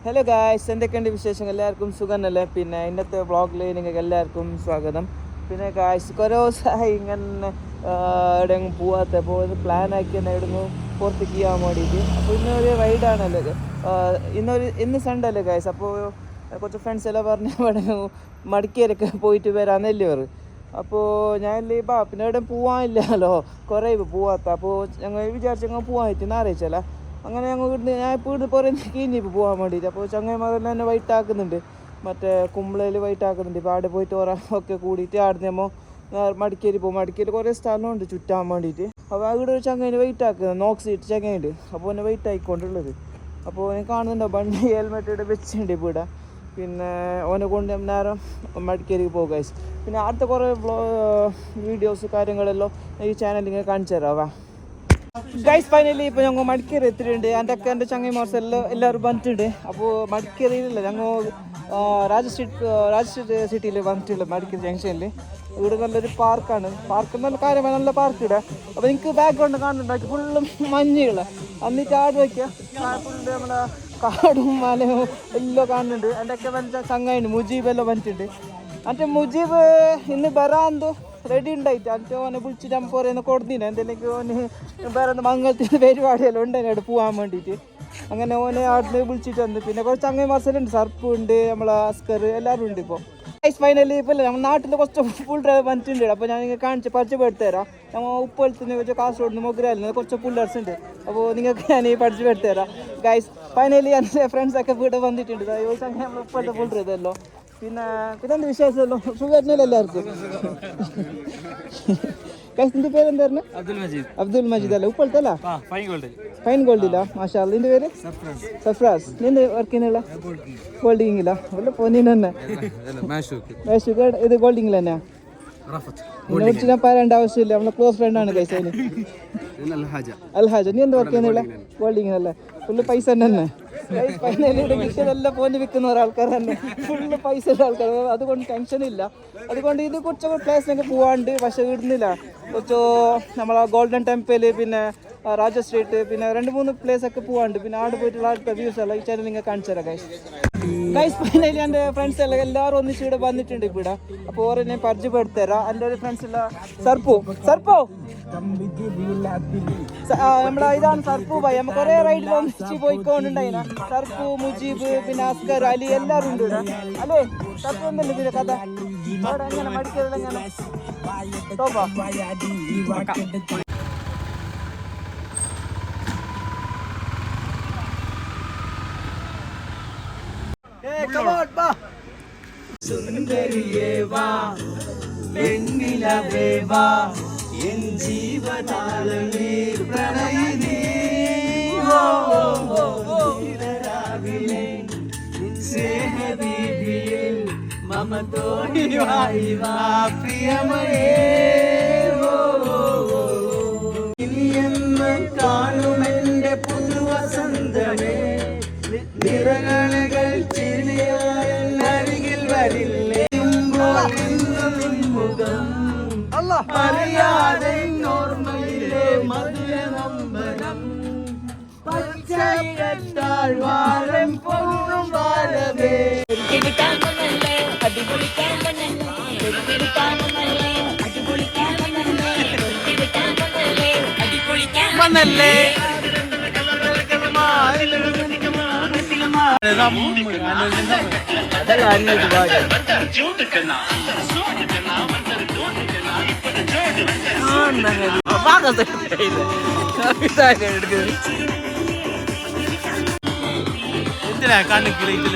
Hello guys, എന്തൊക്കെയുണ്ട് വിശേഷം? എല്ലാവർക്കും സുഖമല്ലേ? പിന്നെ ഇന്നത്തെ വ്ളോഗിൽ നിങ്ങൾക്ക് എല്ലാവർക്കും സ്വാഗതം. പിന്നെ ഗായ്സ്, കുറേ ദിവസമായി ഇങ്ങനെ എവിടെയെങ്കിലും പോവാത്ത, അപ്പോൾ ഇത് പ്ലാൻ ആക്കി തന്നെ എവിടെയെങ്കിലും പുറത്തേക്ക് ചെയ്യാൻ വേണ്ടിയിട്ട്. അപ്പോൾ ഇന്നൊരു റൈഡാണല്ലോ, ഇന്ന് സൺഡേ അല്ലേ ഗായ്സ്. അപ്പോൾ കുറച്ച് ഫ്രണ്ട്സ് എല്ലാം പറഞ്ഞ് എവിടെയെങ്കിലും മടിക്കേരൊക്കെ പോയിട്ട് വരാമെന്നല്ലേ അവർ. അപ്പോൾ ഞാനില്ലേ പിന്നെ എവിടെയും പോകാനില്ലല്ലോ, കുറേ പോവാത്ത. അപ്പോൾ ഞങ്ങൾ വിചാരിച്ചു ഞങ്ങൾ പോകാനായിട്ട് ഞായറാഴ്ചല്ല. അങ്ങനെ ഞങ്ങൾ ഞാൻ ഇപ്പോൾ ഇവിടെ കുറേ കഴിഞ്ഞ് ഇപ്പോൾ പോകാൻ വേണ്ടിയിട്ട്. അപ്പോൾ ചങ്ങന്മാരെല്ലാം തന്നെ വൈറ്റ് ആക്കുന്നുണ്ട്, മറ്റേ കുമ്പളയിൽ വൈറ്റ് ആക്കുന്നുണ്ട്. ഇപ്പോൾ അവിടെ പോയിട്ട് ഒക്കെ കൂടിയിട്ട് അവിടെ നമ്മൾ മടിക്കേരി പോകും. മടിക്കേരി കുറേ സ്ഥലമുണ്ട് ചുറ്റാൻ വേണ്ടിയിട്ട്. അപ്പോൾ അവിടെ ഒരു ചങ്ങേന് വെയിറ്റ് ആക്കുന്നത്, നോക്സ് ഇട്ട് ചങ്ങയുണ്ട്. അപ്പോൾ എന്നെ വെയിറ്റ് ആയിക്കൊണ്ടുള്ളത്. അപ്പോൾ ഞാൻ കാണുന്നുണ്ടോ ബണ്ടി ഹെൽമെറ്റ് ഇവിടെ വെച്ചിട്ടുണ്ട് ഇപ്പോൾ ഇവിടെ. പിന്നെ ഓനെ കൊണ്ട് നേരം മടിക്കേരിക്ക് പോകുക. പിന്നെ അടുത്ത കുറേ വീഡിയോസ് കാര്യങ്ങളെല്ലാം ഈ ചാനലിൽ ഇങ്ങനെ കാണിച്ചു തരാം. ഗൈസ്, ഫൈനലി ഇപ്പോൾ ഞങ്ങൾ മടിക്കേരി എത്തിയിട്ടുണ്ട്. എൻ്റെ ചങ്ങൈമാർസ് എല്ലാവരും വന്നിട്ടുണ്ട്. അപ്പോൾ മടിക്കേരിയിലല്ല, ഞങ്ങൾ രാജ സിറ്റിയിൽ വന്നിട്ടുള്ളത്, മടിക്കേരി ജംഗ്ഷനിൽ. ഇവിടെ നല്ലൊരു പാർക്കാണ്. നല്ല കാര്യമാണ്, നല്ല പാർക്ക് ഇവിടെ. അപ്പോൾ എനിക്ക് ബാക്ക്ഗ്രൗണ്ട് കാണുന്നുണ്ടാക്കി ഫുള്ളും മഞ്ഞുകൾ. എന്നിട്ട് ആട് വയ്ക്കുക ഫുള്ള് നമ്മളെ കാടും മലയും എല്ലാം കാണുന്നുണ്ട്. എൻ്റെ വന്നിട്ട് ചങ്ങായിണ്ട് മുജീബ് എല്ലാം വന്നിട്ടുണ്ട്. എന്നിട്ട് മുജീബ് ഇന്ന് വരാന്തോ റെഡി ഉണ്ടായിട്ട് എന്നിട്ട് ഓനെ വിളിച്ചിട്ട് നമ്മൾ പറയുന്ന കൊടുത്തില്ല. എന്തെങ്കിലും ഓന് വേറെ മംഗളത്തിൻ്റെ പരിപാടിയെല്ലാം ഉണ്ട് അവിടെ പോകാൻ വേണ്ടിയിട്ട്. അങ്ങനെ ഓനെ അവിടെ വിളിച്ചിട്ട് വന്ന്. പിന്നെ കുറച്ച് ചങ്ങന്മാർസെല്ലാം സർപ്പ് ഉണ്ട്, നമ്മളെ അസ്കർ എല്ലാവരും ഉണ്ട്. ഇപ്പോൾ ഫൈനലി ഇപ്പോൾ നമ്മൾ നാട്ടിൽ കുറച്ച് ഫുൾ ഡ്രൈവ് വന്നിട്ടുണ്ട്. അപ്പോൾ ഞാൻ നിങ്ങൾക്ക് പരിചയപ്പെടുത്തി തരാം. നമ്മൾ ഉപ്പളത്തുനിന്ന് കുറച്ച് കാസർഗോഡ് നിന്ന് മൊഗ്രാലിൽ കുറച്ച് പുള്ളേഴ്സ് ഉണ്ട്. അപ്പോൾ നിങ്ങൾക്ക് ഞാൻ ഈ പരിചയപ്പെടുത്തി തരാം. ഗൈസ്, ഫൈനലി എൻ്റെ ഫ്രണ്ട്സൊക്കെ ഇവിടെ വന്നിട്ടുണ്ട്. നമ്മൾ ഉപ്പളത്തെ ഫുൾ ഡ്രൈവ് ഇതല്ലോ. പിന്നെ എന്ത് വിശേഷമല്ലോ, സുഖമായിരുന്നല്ലോ എല്ലാവർക്കും. നിന്റെ പേര് എന്തായിരുന്നു? അബ്ദുൽ മജീദ് അല്ലേ? ഉപ്പളത്തല്ല, ഫൈൻ ഗോൾഡില്ല. മാഷാ, നിന്റെ പേര്? സഫ്രാസ്. നിന്റെ വർക്ക് ചെയ്യുന്നില്ല? ഗോൾഡിങ്ങില്ല വല്ല പോന്നീന് തന്നെ. ഇത് ഗോൾഡിങ്ങിൽ തന്നെയാ. ഇതിനെ കുറിച്ച് ഞാൻ പറയേണ്ട ആവശ്യമില്ല, നമ്മളെ ക്ലോസ് ഫ്രണ്ടാണ് കൈസ. അൽഹാജ. നീ എന്ത് വർക്ക് ചെയ്യുന്നില്ല? ഗോൾഡിങ്ങിനല്ലേ? ഫുള്ള് പൈസ തന്നെ. ഫൈനലിയുടെ കിട്ടിയതെല്ലാം പോയി വിൽക്കുന്ന ഒരാൾക്കാർ തന്നെ, ഫുള്ള് പൈസ ഉള്ള ആൾക്കാർ. അതുകൊണ്ട് ടെൻഷനില്ല. അതുകൊണ്ട് ഇത് കുറച്ച് പ്ലേസിനൊക്കെ പോകാണ്ട്. പക്ഷെ ഇടുന്നില്ല കുറച്ച് നമ്മളെ ഗോൾഡൻ ടെമ്പിൾ, പിന്നെ രാജ സ്ട്രീറ്റ്, പിന്നെ 2-3 പ്ലേസൊക്കെ പോകാണ്ട്. പിന്നെ അവിടെ പോയിട്ടുള്ള ആൾക്കാർ വ്യൂസ് എല്ലാം ഈ ചാനൽ നിങ്ങൾ കാണിച്ചു തരാം ഗൈസ്. ഫൈനലി എൻ്റെ ഫ്രണ്ട്സ് എല്ലാം എല്ലാവരും ഒന്നിച്ച് ഇവിടെ വന്നിട്ടുണ്ട് ഇവിടെ. അപ്പോൾ ഓരോ ഞാൻ പരിചയപ്പെടുത്തി തരാം. എൻ്റെ ഒരു ഫ്രണ്ട്സ് ഉള്ള സർപ്പോ നമ്മളെ ഇതാണ് സർപ്പു ഭായി. നമ്മൾ കുറേ റൈഡിൽ ഒന്നിച്ച് പോയിക്കൊണ്ടുണ്ടായിന. സർപ്പു, മുജീബ്, പിന്നെ അസ്കർ, അലി എല്ലാവരും ഉണ്ട് ഇവിടെ. അല്ലേ സർപ്പു എന്തല്ലേ ഇതിന്റെ കഥ? അവിടെ എങ്ങനെ മടിക്കരുത്, എങ്ങനെ ടോപ്പാ? സുന്ദരിയേ വാ, വെണ്ണിലവേ വാ, എൻ ജീവതാളമേ പ്രണയിനീ. രാവിലെ സ്നേഹദീപിയിൽ മമ തോണിയായി വാ പ്രിയമയേ. ഇനിയെന്ന് കാണുമെന്റെ പുതുവസന്തമേ, നിറകണകൾ ചിരിയായ അരികിൽ വരില്ലേ? മുഖം അറിയാതെ ഓർമ്മയിലെ മധുര നമ്പരം, പച്ചയത്താൽ വാരം പൊന്നും വാരവേ. മന്നല്ലേ എന്തിനാ കണ്ണു കിളിയിട്ട്